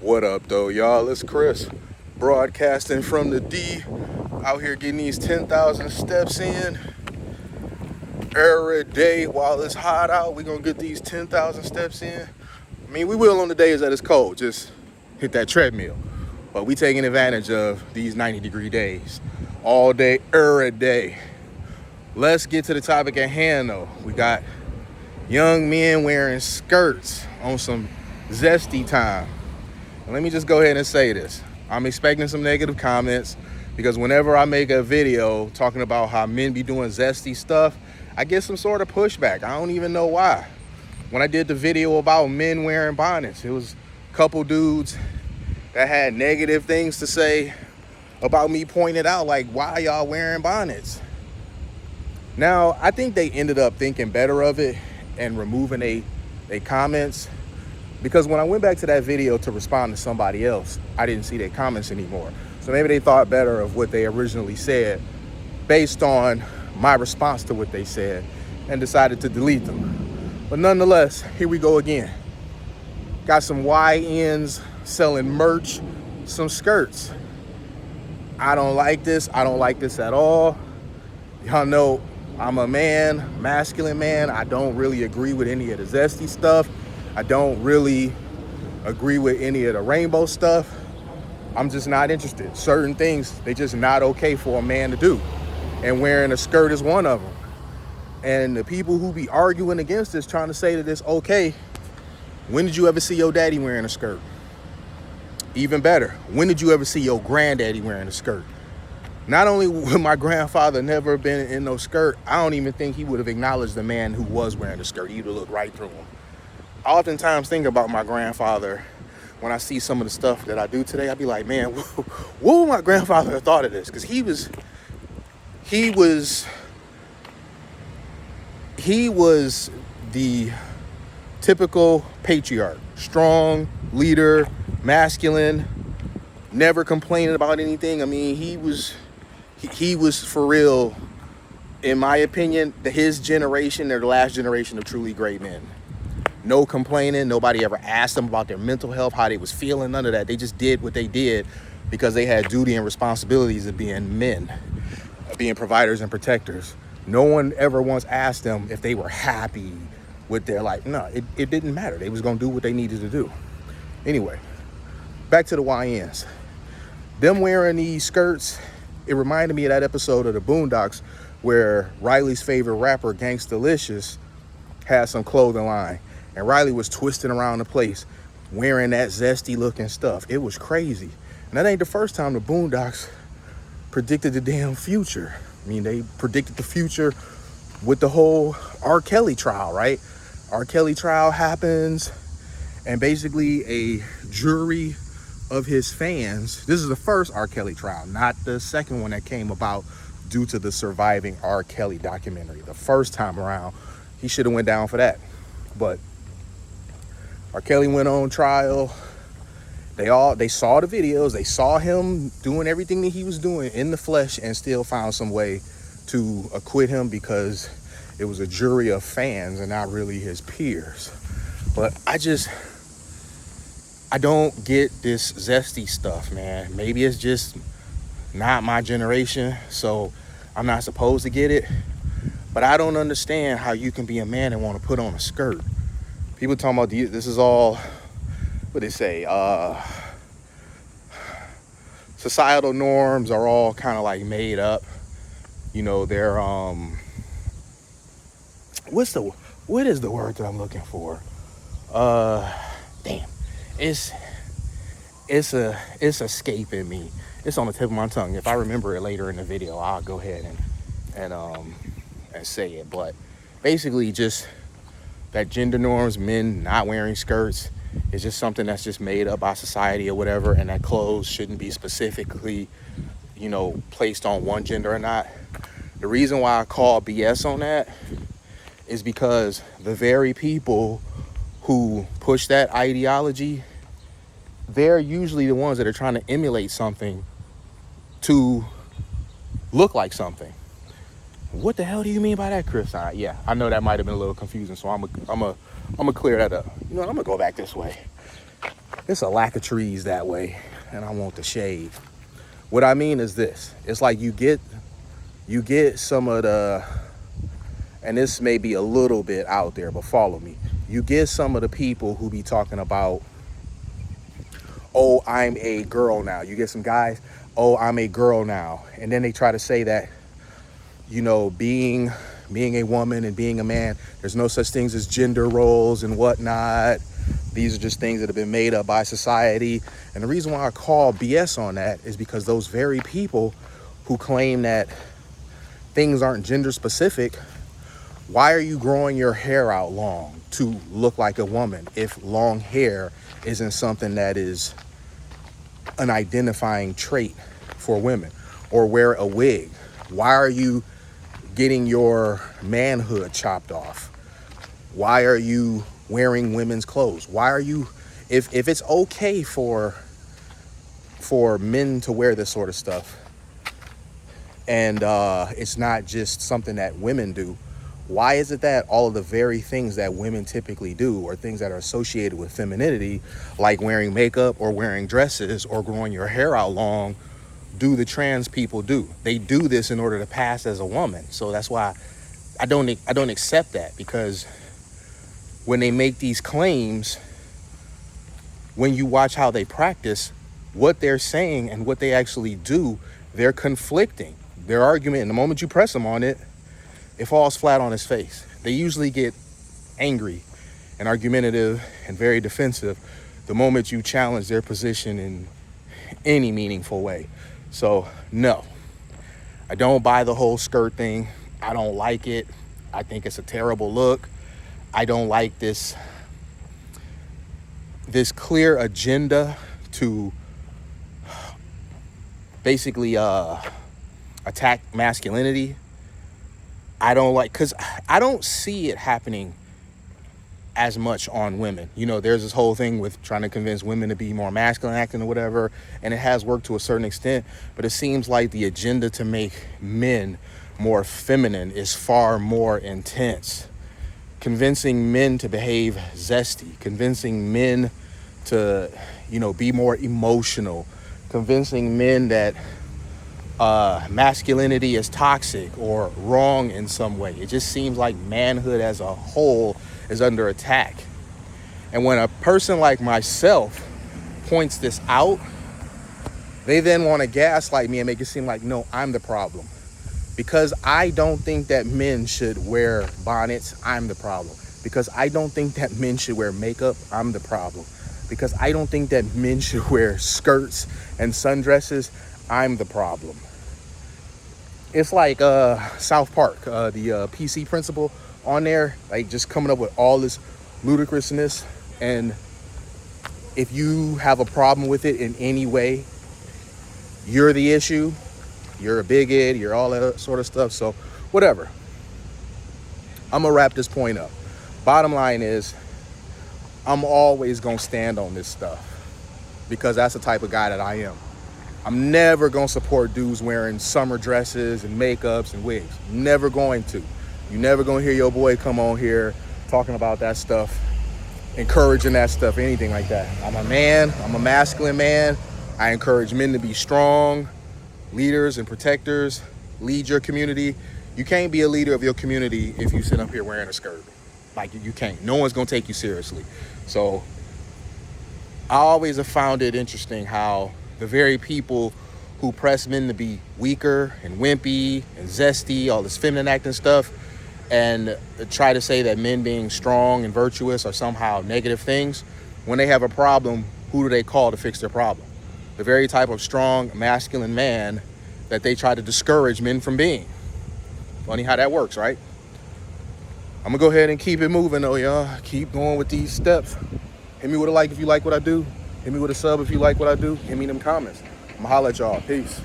What up, though, y'all? It's Chris, broadcasting from the D, out here getting these 10,000 steps in every day while it's hot out. We're gonna get these 10,000 steps in. I mean, we will on the days that it's cold, just hit that treadmill. But we taking advantage of these 90-degree days, all day, every day. Let's get to the topic at hand, though. We got young men wearing skirts on some zesty time. Let me just go ahead and say this. I'm expecting some negative comments because whenever I make a video talking about how men be doing zesty stuff, I get some sort of pushback. I don't even know why. When I did the video about men wearing bonnets, it was a couple dudes that had negative things to say about me pointing out, like, why y'all wearing bonnets? Now, I think they ended up thinking better of it and removing they comments. Because when I went back to that video to respond to somebody else, I didn't see their comments anymore. So maybe they thought better of what they originally said based on my response to what they said and decided to delete them. But nonetheless, here we go again. Got some YNs selling merch, some skirts. I don't like this. I don't like this at all. Y'all know I'm a man, masculine man. I don't really agree with any of the zesty stuff. I don't really agree with any of the rainbow stuff. I'm just not interested. Certain things, they just not okay for a man to do. And wearing a skirt is one of them. And the people who be arguing against this, trying to say that it's okay, when did you ever see your daddy wearing a skirt? Even better, when did you ever see your granddaddy wearing a skirt? Not only would my grandfather never been in no skirt, I don't even think he would have acknowledged the man who was wearing the skirt. He would have looked right through him. I oftentimes think about my grandfather when I see some of the stuff that I do today. I'd be like, man, what would my grandfather have thought of this? Because he was the typical patriarch, strong leader, masculine, never complaining about anything. I mean, he was for real, in my opinion, his generation, they're the last generation of truly great men. No complaining. Nobody ever asked them about their mental health, how they was feeling, none of that. They just did what they did because they had duty and responsibilities of being men, of being providers and protectors. No one ever once asked them if they were happy with their life. No, it didn't matter. They was going to do what they needed to do. Anyway, back to the YNs. Them wearing these skirts, it reminded me of that episode of the Boondocks where Riley's favorite rapper, Gangstalicious, had some clothing line. And Riley was twisting around the place wearing that zesty looking stuff. It was crazy. And that ain't the first time the Boondocks predicted the damn future. I mean, they predicted the future with the whole R. Kelly trial, right? R. Kelly trial happens, and basically a jury of his fans, this is the first R. Kelly trial, not the second one that came about due to the Surviving R. Kelly documentary. The first time around, he should have went down for that. But R. Kelly went on trial. They saw the videos. They saw him doing everything that he was doing in the flesh and still found some way to acquit him because it was a jury of fans and not really his peers. But I don't get this zesty stuff, man. Maybe it's just not my generation, so I'm not supposed to get it. But I don't understand how you can be a man and want to put on a skirt. People talking about this is all, what they say, societal norms are all kind of like made up. You know, they're, what is the word that I'm looking for? Damn. It's escaping me. It's on the tip of my tongue. If I remember it later in the video, I'll go ahead and say it. But basically just that gender norms, men not wearing skirts, is just something that's just made up by society or whatever, and that clothes shouldn't be specifically, placed on one gender or not. The reason why I call BS on that is because the very people who push that ideology, they're usually the ones that are trying to emulate something to look like something. What the hell do you mean by that, Chris? Yeah, I know that might have been a little confusing, so I'm gonna clear that up. I'm gonna go back this way. It's a lack of trees that way, and I want the shade. What I mean is this. It's like you get some of the, and this may be a little bit out there, but follow me. You get some of the people who be talking about, oh, I'm a girl now. You get some guys, oh, I'm a girl now. And then they try to say that, you know, being a woman and being a man, there's no such things as gender roles and whatnot. These are just things that have been made up by society. And the reason why I call BS on that is because those very people who claim that things aren't gender specific, why are you growing your hair out long to look like a woman if long hair isn't something that is an identifying trait for women? Or wear a wig. Why are you getting your manhood chopped off? Why are you wearing women's clothes? Why are you, if it's okay for men to wear this sort of stuff, and it's not just something that women do, why is it that all of the very things that women typically do, or things that are associated with femininity, like wearing makeup or wearing dresses or growing your hair out long, do the trans people do? They do this in order to pass as a woman. So that's why I don't accept that, because when they make these claims, when you watch how they practice, what they're saying and what they actually do, they're conflicting. Their argument, and the moment you press them on it, it falls flat on its face. They usually get angry and argumentative and very defensive the moment you challenge their position in any meaningful way. So no, I don't buy the whole skirt thing. I don't like it. I think it's a terrible look. I don't like this clear agenda to basically attack masculinity. I don't like, because I don't see it happening as much on women. You know, there's this whole thing with trying to convince women to be more masculine acting or whatever, and it has worked to a certain extent, but it seems like the agenda to make men more feminine is far more intense. Convincing men to behave zesty, convincing men to, you know, be more emotional, convincing men that masculinity is toxic or wrong in some way. It just seems like manhood as a whole is under attack. And when a person like myself points this out, they then want to gaslight me and make it seem like, no, I'm the problem. Because I don't think that men should wear bonnets, I'm the problem. Because I don't think that men should wear makeup, I'm the problem. Because I don't think that men should wear skirts and sundresses, I'm the problem. It's like South Park, the PC principal on there, like just coming up with all this ludicrousness. And if you have a problem with it in any way, you're the issue. You're a bigot, you're all that sort of stuff. So whatever. I'm gonna wrap this point up. Bottom line is, I'm always gonna stand on this stuff because that's the type of guy that I am. I'm never gonna support dudes wearing summer dresses and makeups and wigs. Never going to. You're never gonna hear your boy come on here talking about that stuff, encouraging that stuff, anything like that. I'm a man, I'm a masculine man. I encourage men to be strong leaders and protectors, lead your community. You can't be a leader of your community if you sit up here wearing a skirt. Like, you can't. No one's gonna take you seriously. So I always have found it interesting how the very people who press men to be weaker and wimpy and zesty, all this feminine acting stuff, and try to say that men being strong and virtuous are somehow negative things, when they have a problem, who do they call to fix their problem? The very type of strong, masculine man that they try to discourage men from being. Funny how that works, right? I'm gonna go ahead and keep it moving though, y'all. Keep going with these steps. Hit me with a like if you like what I do. Hit me with a sub if you like what I do. Hit me in them comments. I'm gonna holler at y'all. Peace.